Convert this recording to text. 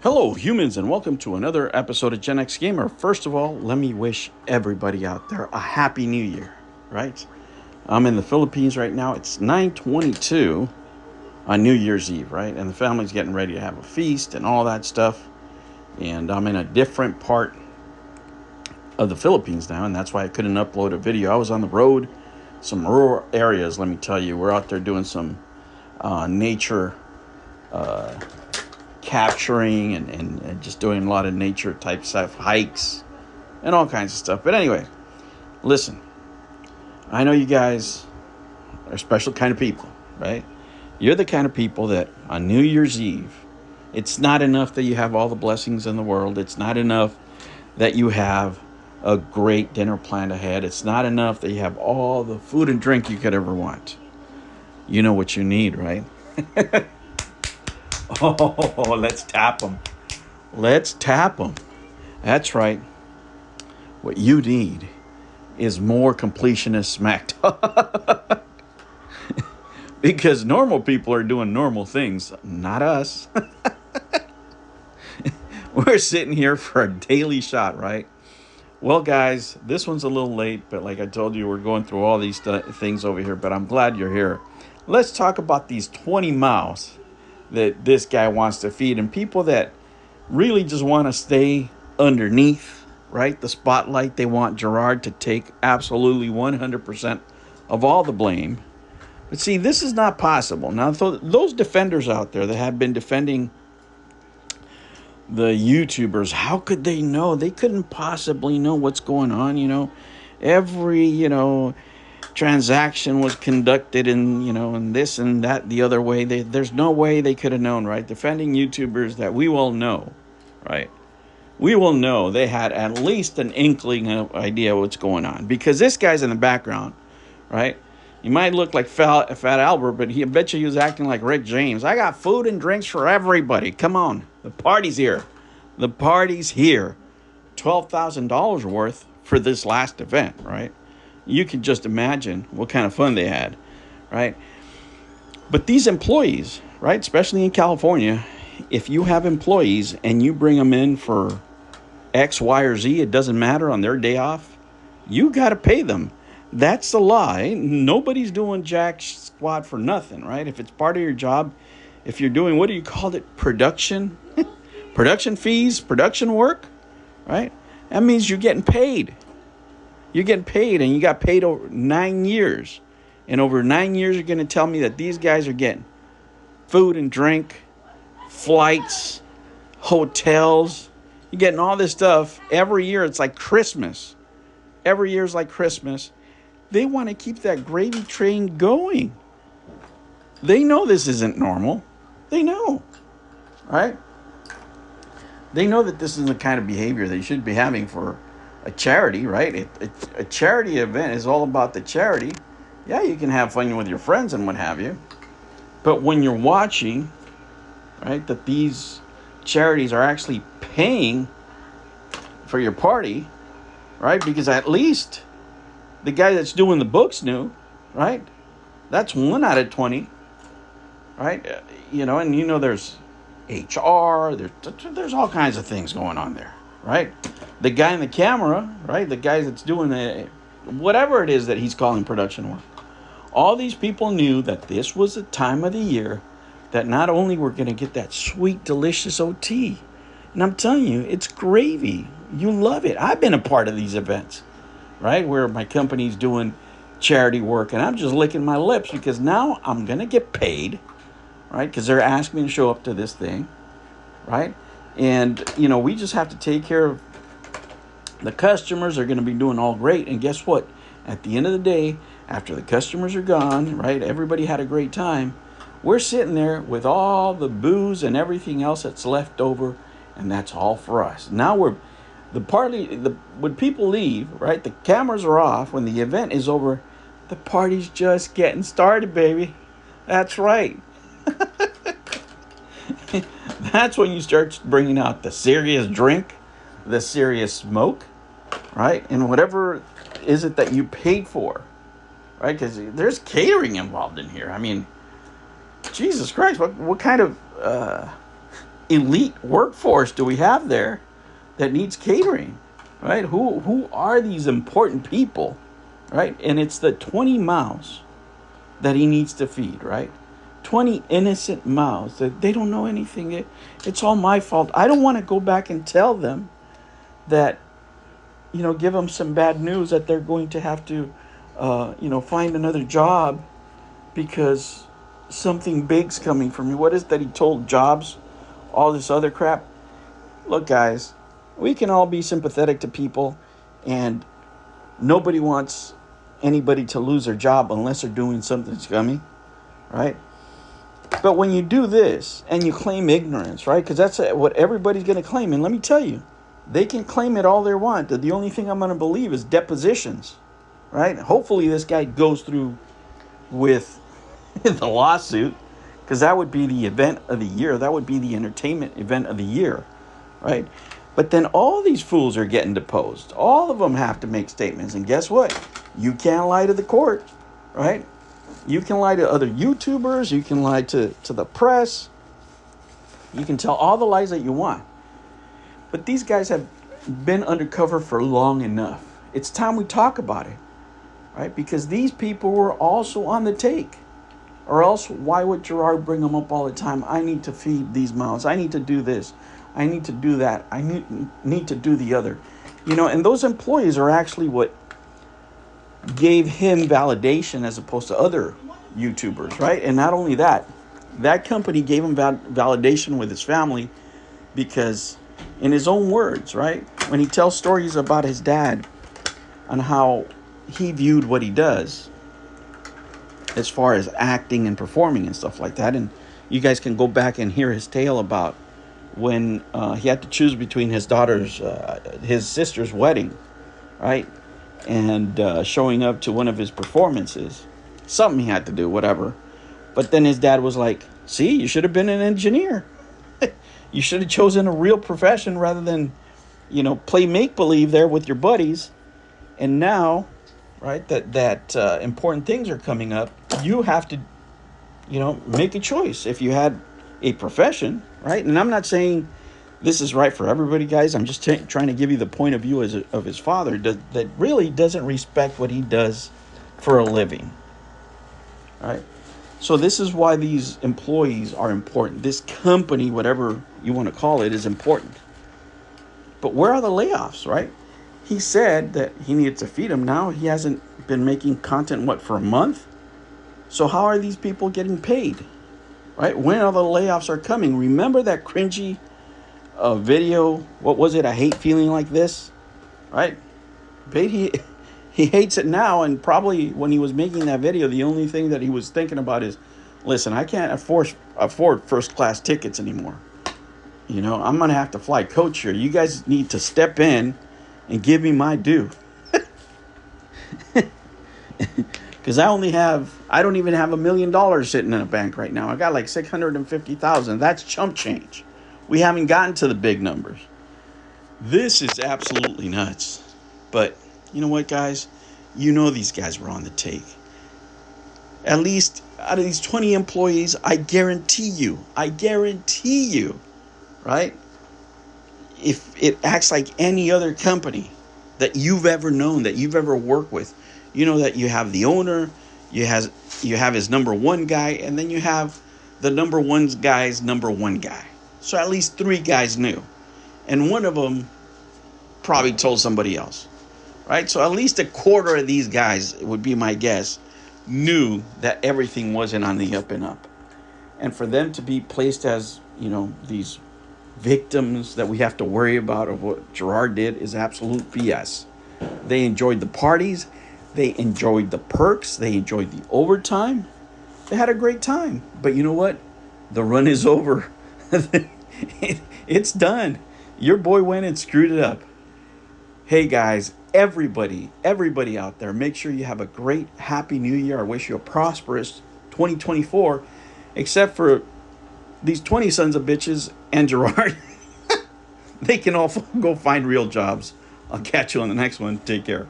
Hello, humans, and welcome to another episode of Gen X Gamer. First of all, let me wish everybody out there a happy new year, right? I'm in the Philippines right now. It's 9:22 on New Year's Eve, right? And the family's getting ready to have a feast and all that stuff. And I'm in a different part of the Philippines now, and that's why I couldn't upload a video. I was on the road, some rural areas, let me tell you. We're out there doing some nature capturing and just doing a lot of nature type stuff, hikes and all kinds of stuff. But anyway, listen, I know you guys are a special kind of people, right? You're the kind of people that on New Year's Eve, it's not enough that you have all the blessings in the world. It's not enough that you have a great dinner planned ahead. It's not enough that you have all the food and drink you could ever want. You know what you need, right? Oh, let's tap them. Let's tap them. That's right. What you need is more completionist smack talk. Because normal people are doing normal things, not us. We're sitting here for a daily shot, right? Well, guys, this one's a little late, but like I told you, we're going through all these things over here, but I'm glad you're here. Let's talk about these 20 mouths that this guy wants to feed, and people that really just want to stay underneath, right, the spotlight. They want Gerard to take absolutely 100% of all the blame. But see, this is not possible. Now, those defenders out there that have been defending the YouTubers, how could they know? They couldn't possibly know what's going on. Every transaction was conducted in this and that the other way. There's no way they could have known, right? Defending YouTubers that we will know, right? We will know they had at least an inkling of idea what's going on, because this guy's in the background, right? He might look like Fat Albert, but I bet you he was acting like Rick James. I got food and drinks for everybody. Come on, the party's here. The party's here. $12,000 worth for this last event, right? You can just imagine what kind of fun they had, right? But these employees, right, especially in California, if you have employees and you bring them in for X, Y, or Z, it doesn't matter, on their day off, you got to pay them. That's the law. Nobody's doing jack squat for nothing, right? If it's part of your job, if you're doing, what do you call it, production? Production fees, production work, right? That means you're getting paid. You're getting paid, and you got paid over 9 years. And over 9 years, you're going to tell me that these guys are getting food and drink, flights, hotels. You're getting all this stuff. Every year, it's like Christmas. Every year is like Christmas. They want to keep that gravy train going. They know this isn't normal. They know, right? They know that this is the kind of behavior they should be having for a charity, right? A charity event is all about the charity. Yeah, you can have fun with your friends and what have you. But when you're watching, right, that these charities are actually paying for your party, right? Because at least the guy that's doing the books knew, right? That's 1 out of 20, right? And there's HR, there's all kinds of things going on there, right? The guy in the camera, right? The guy that's doing whatever it is that he's calling production work. All these people knew that this was a time of the year that not only we're going to get that sweet, delicious OT, and I'm telling you, it's gravy. You love it. I've been a part of these events, right? Where my company's doing charity work, and I'm just licking my lips because now I'm going to get paid, right? Because they're asking me to show up to this thing, right? And, we just have to take care of the customers. Are going to be doing all great. And guess what? At the end of the day, after the customers are gone, right, everybody had a great time, we're sitting there with all the booze and everything else that's left over, and that's all for us. Now when people leave, right, the cameras are off. When the event is over, the party's just getting started, baby. That's right. That's when you start bringing out the serious drink, the serious smoke, right? And whatever is it that you paid for, right? Because there's catering involved in here. I mean, Jesus Christ, what kind of elite workforce do we have there that needs catering, right? Who are these important people, right? And it's the 20 mouths that he needs to feed, right? 20 innocent mouths that they don't know anything. It's all my fault. I don't want to go back and tell them that, give them some bad news that they're going to have to, find another job because something big's coming for me. What is that he told Jobs? All this other crap. Look, guys, we can all be sympathetic to people, and nobody wants anybody to lose their job unless they're doing something scummy, right? But when you do this and you claim ignorance, right? Because that's what everybody's going to claim. And let me tell you, they can claim it all they want. The only thing I'm going to believe is depositions, right? Hopefully this guy goes through with the lawsuit, because that would be the event of the year. That would be the entertainment event of the year, right? But then all these fools are getting deposed. All of them have to make statements. And guess what? You can't lie to the court, right? You can lie to other YouTubers. You can lie to the press. You can tell all the lies that you want. But these guys have been undercover for long enough. It's time we talk about it, right? Because these people were also on the take. Or else, why would Gerard bring them up all the time? I need to feed these mouths. I need to do this. I need to do that. I need to do the other. And those employees are actually what gave him validation as opposed to other YouTubers, right? And not only that, that company gave him validation with his family because, in his own words, right, when he tells stories about his dad and how he viewed what he does as far as acting and performing and stuff like that. And you guys can go back and hear his tale about when he had to choose between his sister's wedding, right? And showing up to one of his performances. Something he had to do, whatever. But then his dad was like, see, you should have been an engineer. You should have chosen a real profession rather than, play make-believe there with your buddies. And now, right, that important things are coming up. You have to, make a choice. If you had a profession, right? And I'm not saying this is right for everybody, guys. I'm just trying to give you the point of view of his father that really doesn't respect what he does for a living, right? So this is why these employees are important. This company, whatever you want to call it, is important. But where are the layoffs, right? He said that he needed to feed them. Now he hasn't been making content, for a month? So how are these people getting paid, right? When are the layoffs are coming? Remember that cringy video? What was it? I hate feeling like this, right? But he hates it now, and probably when he was making that video, the only thing that he was thinking about is, listen, I can't afford first-class tickets anymore. I'm going to have to fly coach here. You guys need to step in and give me my due. Because I don't even have $1 million sitting in a bank right now. I got like 650,000. That's chump change. We haven't gotten to the big numbers. This is absolutely nuts. But you know what, guys? These guys were on the take. At least out of these 20 employees, I guarantee you, right? If it acts like any other company that you've ever known, that you've ever worked with, that you have the owner, you have his number one guy, and then you have the number one guy's number one guy. So at least 3 guys knew. And one of them probably told somebody else, right? So at least a quarter of these guys, would be my guess, knew that everything wasn't on the up and up. And for them to be placed as, these victims that we have to worry about of what Gerard did is absolute BS. They enjoyed the parties. They enjoyed the perks. They enjoyed the overtime. They had a great time. But you know what? The run is over. It's done. Your boy went and screwed it up. Hey, guys, everybody out there, make sure you have a great, happy new year. I wish you a prosperous 2024, except for these 20 sons of bitches and Gerard. They can all go find real jobs. I'll catch you on the next one. Take care.